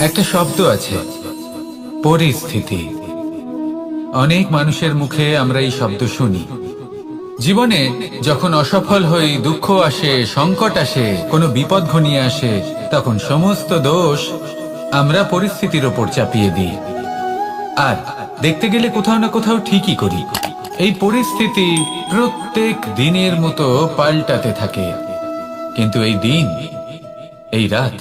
একটা শব্দ আছে, পরিস্থিতি। অনেক মানুষের মুখে আমরা এই শব্দ শুনি। জীবনে যখন অসফল হই, দুঃখ আসে, সংকট আসে, কোনো বিপদ ঘনিয়ে আসে, তখন সমস্ত দোষ আমরা পরিস্থিতির ওপর চাপিয়ে দিই। আর দেখতে গেলে কোথাও না কোথাও ঠিকই করি। এই পরিস্থিতি প্রত্যেক দিনের মতো পাল্টাতে থাকে, কিন্তু এই দিন, এই রাত,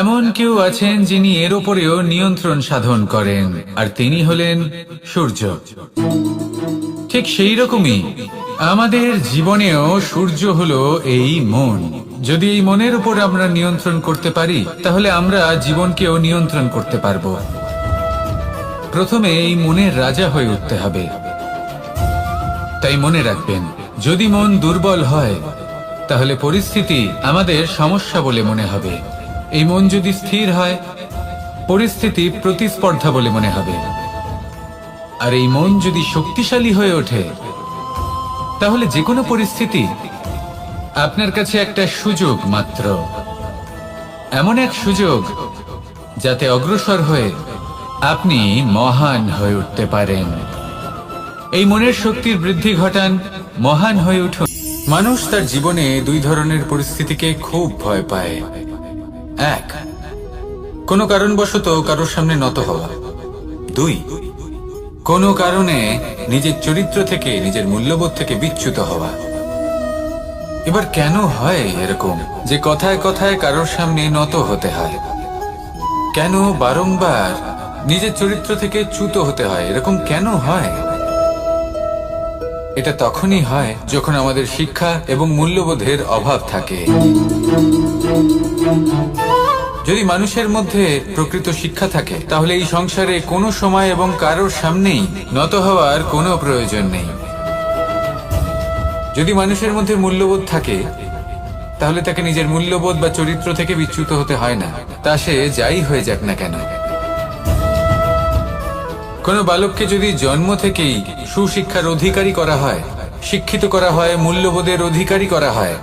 এমন কেউ আছেন যিনি এর ওপরেও নিয়ন্ত্রণ সাধন করেন, আর তিনি হলেন সূর্য। ঠিক সেই রকমই আমাদের জীবনেও সূর্য হলো এই মন। যদি এই মনের উপর আমরা নিয়ন্ত্রণ করতে পারি, তাহলে আমরা জীবনকেও নিয়ন্ত্রণ করতে পারবো। প্রথমে এই মনের রাজা হয়ে উঠতে হবে। তাই মনে রাখবেন, যদি মন দুর্বল হয়, তাহলে পরিস্থিতি আমাদের সমস্যা বলে মনে হবে। এই মন যদি স্থির হয়, পরিস্থিতি প্রতিস্পর্ধা বলে মনে হবে। আর এই মন যদি শক্তিশালী হয়ে ওঠে, তাহলে যে কোনো পরিস্থিতি আপনার কাছে একটা সুযোগ মাত্র। এমন এক সুযোগ যাতে অগ্রসর হয়ে আপনি মহান হয়ে উঠতে পারেন। এই মনের শক্তির বৃদ্ধি ঘটান, মহান হয়ে উঠুন। মানুষ তার জীবনে দুই ধরনের পরিস্থিতিকে খুব ভয় পায়। এক, কোনো কারণবশত কারোর সামনে নত হওয়া। দুই, কোনো কারণে নিজের চরিত্র থেকে, নিজের মূল্যবোধ থেকে বিচ্যুত হওয়া। এবার কেন হয় এরকম যে কথায় কথায় কারোর সামনে নত হতে হয়? কেন বারংবার নিজের চরিত্র থেকে চ্যুত হতে হয়? এরকম কেন হয়? এটা তখনই হয় যখন আমাদের শিক্ষা এবং মূল্যবোধের অভাব থাকে। যদি মানুষের মধ্যে প্রকৃত শিক্ষা থাকে, তাহলে এই সংসারে কোনো সময় এবং কারোর সামনেই নত হওয়ার কোনো প্রয়োজন নেই। যদি মানুষের মধ্যে মূল্যবোধ থাকে, তাহলে তাকে নিজের মূল্যবোধ বা চরিত্র থেকে বিচ্যুত হতে হয় না, তা সে যাই হয়ে যাক না কেন। কোনো বালককে যদি জন্ম থেকেই সুশিক্ষার অধিকারী করা হয়, শিক্ষিত করা হয়, মূল্যবোধের অধিকারী করা হয়,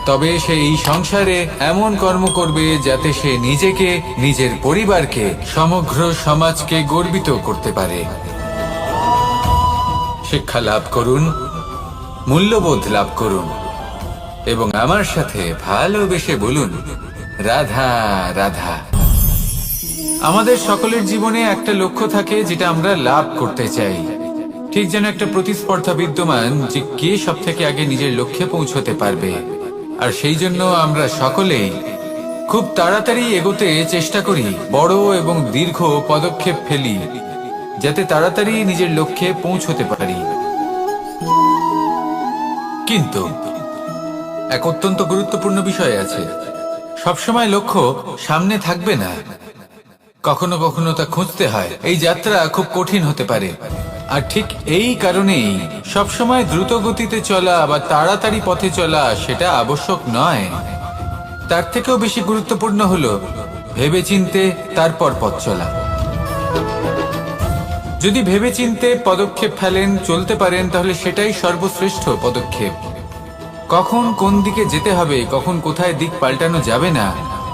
তবে সে এই সংসারে এমন কর্ম করবে যাতে সে নিজেকে, নিজের পরিবারকে, সমগ্র সমাজকে গর্বিত করতে পারে। শিক্ষা লাভ করুন, মূল্যবোধ লাভ করুন, এবং আমার সাথে ভালোবেসে বলুন, রাধা রাধা। আমাদের সকলের জীবনে একটা লক্ষ্য থাকে যেটা আমরা লাভ করতে চাই। ঠিক যেন একটা প্রতিস্পর্ধা বিদ্যমান যে কে সব থেকে আগে নিজের লক্ষ্যে পৌঁছতে পারবে। আর সেই জন্য আমরা সকলেই খুব তাড়াতাড়ি এগোতে চেষ্টা করি, বড় এবং দীর্ঘ পদক্ষেপ ফেলি, যাতে তাড়াতাড়ি নিজের লক্ষ্যে পৌঁছতে পারি। কিন্তু এক অত্যন্ত গুরুত্বপূর্ণ বিষয় আছে, সবসময় লক্ষ্য সামনে থাকবে না, কখনো কখনো তা খুঁজতে হয়। এই যাত্রা খুব কঠিন হতে পারে। আর ঠিক এই কারণেই সবসময় দ্রুত গতিতে চলা বা তাড়াতাড়ি পথে চলা সেটা আবশ্যক নয়। তার থেকেও বেশি গুরুত্বপূর্ণ হলো ভেবেচিন্তে তারপর পথ চলা। যদি ভেবেচিন্তে পদক্ষেপ ফেলেন, চলতে পারেন, তাহলে সেটাই সর্বশ্রেষ্ঠ পদক্ষেপ। কখন কোন দিকে যেতে হবে, কখন কোথায় দিক পাল্টানো যাবে না,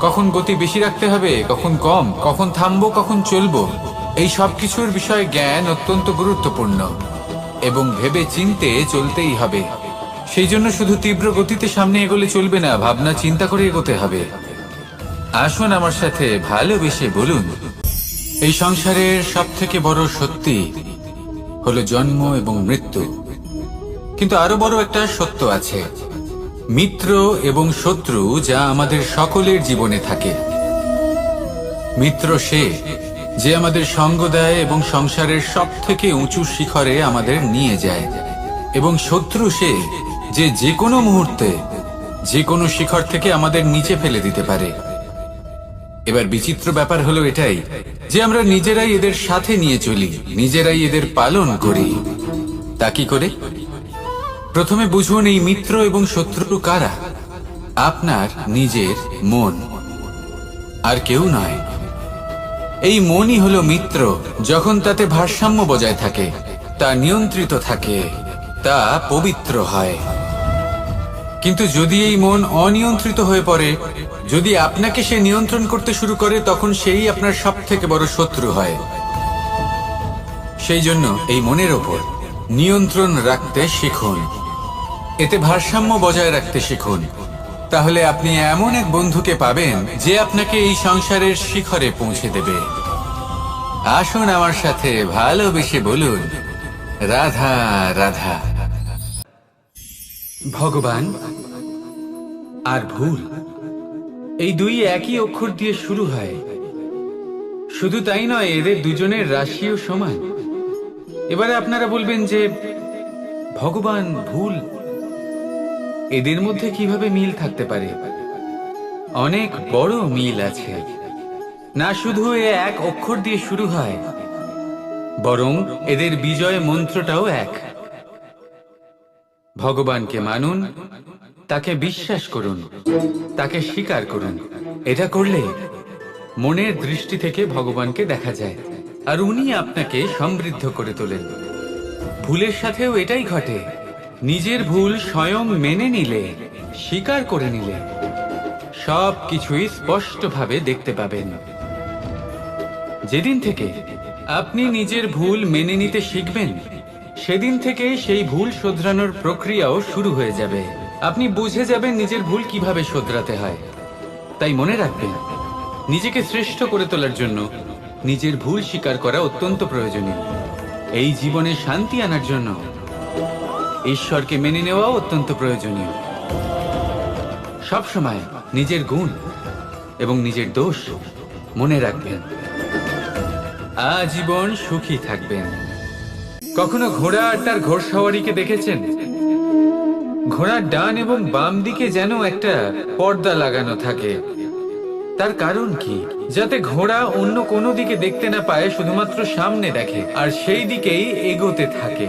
কখন গতি বেশি রাখতে হবে, কখন কম, কখন থামবো, কখন চলবো, এই সব কিছুর বিষয়ে জ্ঞান অত্যন্ত গুরুত্বপূর্ণ এবং ভেবে চিন্তে চলতেই হবে। সেই জন্য শুধু তীব্র গতিতে সামনে এগোলে চলবে না, ভাবনা চিন্তা করে এগোতে হবে। আসুন আমার সাথে ভালোবেসে বলুন, এই সংসারের সব থেকে বড় সত্যি হলো জন্ম এবং মৃত্যু। কিন্তু আরো বড় একটা সত্য আছে, মিত্র এবং শত্রু, যা আমাদের সকলের জীবনে থাকে। মিত্র সে যে আমাদের সঙ্গ দেয় এবং সংসারের সব থেকে উঁচু শিখরে আমাদের নিয়ে যায়, এবং শত্রু সে যে যে কোনো মুহূর্তে যে কোনো শিখর থেকে আমাদের নিচে ফেলে দিতে পারে। এবার বিচিত্র ব্যাপার হলো এটাই যে আমরা নিজেরাই এদের সাথে নিয়ে চলি, নিজেরাই এদের পালন করি। তা কি করে? প্রথমে বুঝুন, এই মিত্র এবং শত্রু কারা? আপনার নিজের মন, আর কেউ নয়। এই মনই হলো মিত্র। যখন তাতে ভারসাম্য বজায় থাকে, তা নিয়ন্ত্রিত থাকে, তা পবিত্র হয়। কিন্তু যদি এই মন অনিয়ন্ত্রিত হয়ে পড়ে, যদি আপনাকে সে নিয়ন্ত্রণ করতে শুরু করে তখন সেই আপনার সব থেকে বড় শত্রু হয়। সেই জন্য এই মনের ওপর নিয়ন্ত্রণ রাখতে শিখুন, এতে ভারসাম্য বজায় রাখতে শিখুন। তাহলে আপনি এমন এক বন্ধুকে পাবেন যে আপনাকে এই সংসারের শিখরে পৌঁছে দেবে। আসুন আমার সাথে ভালোবেসে বলুন, রাধা রাধা। ভগবান আর ভুল, এই দুই একই অক্ষর দিয়ে শুরু হয়। শুধু তাই নয়, এদের দুজনের রাশিও সমান। এবারে আপনারা বলবেন যে ভগবান, ভুল, এদের মধ্যে কিভাবে মিল থাকতে পারে? অনেক বড় মিল আছে। না শুধু এ এক অক্ষর দিয়ে শুরু হয়, বরং এদের বিজয় মন্ত্রটাও এক। ভগবানকে মানুন, তাকে বিশ্বাস করুন, তাকে স্বীকার করুন। এটা করলে মনের দৃষ্টি থেকে ভগবানকে দেখা যায়, আর উনি আপনাকে সমৃদ্ধ করে তোলেন। ভুলের সাথেও এটাই ঘটে। নিজের ভুল স্বয়ং মেনে নিলে, স্বীকার করে নিলে, সব কিছুই স্পষ্টভাবে দেখতে পাবেন। যেদিন থেকে আপনি নিজের ভুল মেনে নিতে শিখবেন, সেদিন থেকে সেই ভুল শোধরানোর প্রক্রিয়াও শুরু হয়ে যাবে। আপনি বুঝে যাবেন নিজের ভুল কিভাবে শোধরাতে হয়। তাই মনে রাখবেন, নিজেকে শ্রেষ্ঠ করে তোলার জন্য নিজের ভুল স্বীকার করা অত্যন্ত প্রয়োজনীয়। এই জীবনে শান্তি আনার জন্য ঈশ্বরকে মেনে নেওয়াও অত্যন্ত প্রয়োজনীয়। সবসময় নিজের গুণ এবং নিজের দোষ মনে রাখবেন, আজীবন সুখী থাকবেন। কখনো ঘোড়া আর তার ঘোড়সওয়ারিকে দেখেছেন? ঘোড়ার ডান এবং বাম দিকে যেন একটা পর্দা লাগানো থাকে। তার কারণ কি? যাতে ঘোড়া অন্য কোনো দিকে দেখতে না পায়, শুধুমাত্র সামনে দেখে আর সেই দিকেই এগোতে থাকে।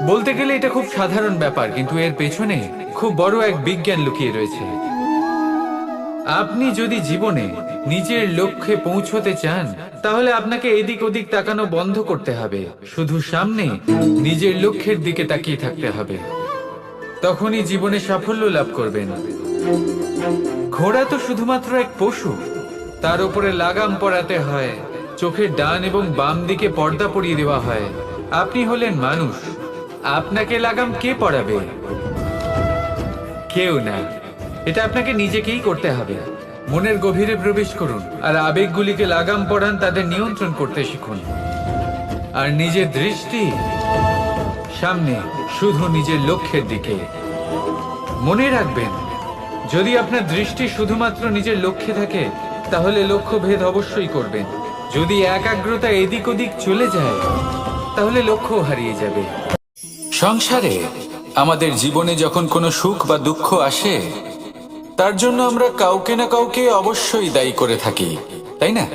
বলতে গেলে এটা খুব সাধারণ ব্যাপার, কিন্তু এর পেছনে খুব বড় এক বিজ্ঞান লুকিয়ে রয়েছে। আপনি যদি জীবনে নিজের লক্ষ্যে পৌঁছতে চান, তাহলে আপনাকে এদিক ওদিক তাকানো বন্ধ করতে হবে। শুধু সামনে নিজের লক্ষ্যের দিকে তাকিয়ে থাকতে হবে। তখনই জীবনে সাফল্য লাভ করবেন। ঘোড়া তো শুধুমাত্র এক পশু, তার উপরে লাগাম পরাতে হয়, চোখের ডান এবং বাম দিকে পর্দা পরিয়ে দেওয়া হয়। আপনি হলেন মানুষ, আপনাকে লাগাম কে পরাবে? কেউ না। এটা আপনাকে নিজেকেই করতে হবে। মনের গভীরে প্রবেশ করুন আর আবেগগুলিকে লাগাম পরান, তাদের নিয়ন্ত্রণ করতে শিখুন। আর নিজের দৃষ্টি সামনে, শুধু নিজের লক্ষ্যের দিকে। মনে রাখবেন, যদি আপনার দৃষ্টি শুধুমাত্র নিজের লক্ষ্যে থাকে, তাহলে লক্ষ্য ভেদ অবশ্যই করবেন। যদি একাগ্রতা এদিক ওদিক চলে যায়, তাহলে লক্ষ্য হারিয়ে যাবে। সংসারে আমাদের জীবনে যখন কোনো সুখ বা দুঃখ আসে, তার জন্য আমরা কাউকে না কাউকে অবশ্যই দায়ী করে থাকি, তাই না?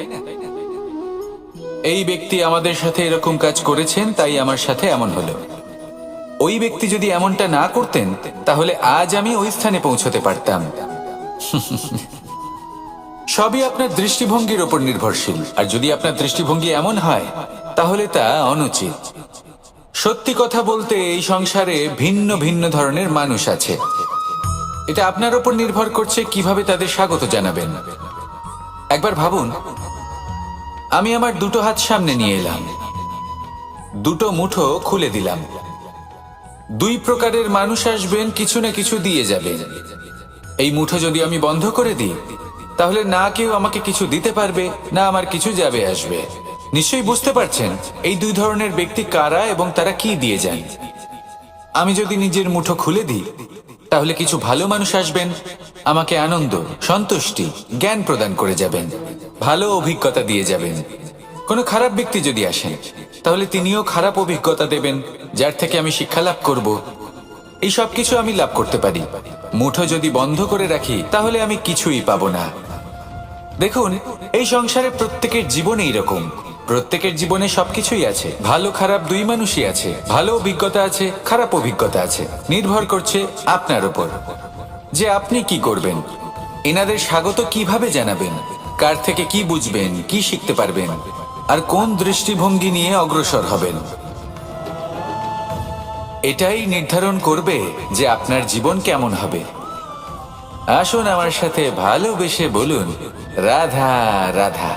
এই ব্যক্তি আমাদের সাথে এরকম কাজ করেছেন, তাই আমার সাথে এমন হলো। ওই ব্যক্তি যদি এমনটা না করতেন, তাহলে আজ আমি ওই স্থানে পৌঁছতে পারতাম। সবই আপনার দৃষ্টিভঙ্গির উপর নির্ভরশীল। আর যদি আপনার দৃষ্টিভঙ্গি এমন হয়, তাহলে তা অনুচিত। সত্যি কথা বলতে, এই সংসারে ভিন্ন ভিন্ন ধরনের মানুষ আছে। এটা আপনার উপর নির্ভর করছে কিভাবে তাদের স্বাগত জানাবেন। একবার ভাবুন, আমি আমার দুটো হাত সামনে নিয়ে এলাম, দুটো মুঠো খুলে দিলাম। দুই প্রকারের মানুষ আসবেন, কিছু না কিছু দিয়ে যাবেন। এই মুঠো যদি আমি বন্ধ করে দিই, তাহলে না কেউ আমাকে কিছু দিতে পারবে, না আমার কিছু যাবে আসবে। নিশ্চয়ই বুঝতে পারছেন এই দুই ধরনের ব্যক্তি কারা এবং তারা কি দিয়ে যান। আমি যদি নিজের মুঠো খুলে দিই, তাহলে কিছু ভালো মানুষ আসবেন, আমাকে আনন্দ, সন্তুষ্টি, জ্ঞান প্রদান করে যাবেন, ভালো অভিজ্ঞতা দিয়ে যাবেন। কোনো খারাপ ব্যক্তি যদি আসেন, তাহলে তিনিও খারাপ অভিজ্ঞতা দেবেন, যার থেকে আমি শিক্ষা লাভ করব। এই সব কিছু আমি লাভ করতে পারি। মুঠো যদি বন্ধ করে রাখি, তাহলে আমি কিছুই পাবো না। দেখুন, এই সংসারে প্রত্যেকের জীবনে এরকম। প্রত্যেকের জীবনে সবকিছুই আছে, ভালো খারাপ দুই মানুষই আছে। ভালো অভিজ্ঞতা আছে, খারাপ অভিজ্ঞতা আছে। নির্ভর করছে আপনার উপর যে আপনি কি করবেন, এনাদের স্বাগত কিভাবে জানাবেন, কার থেকে কি বুঝবেন, কি শিখতে পারবেন, আর কোন দৃষ্টিভঙ্গি নিয়ে অগ্রসর হবেন। এটাই নির্ধারণ করবে যে আপনার জীবন কেমন হবে। আসুন আমার সাথে ভালোবেসে বলুন রাধা রাধা।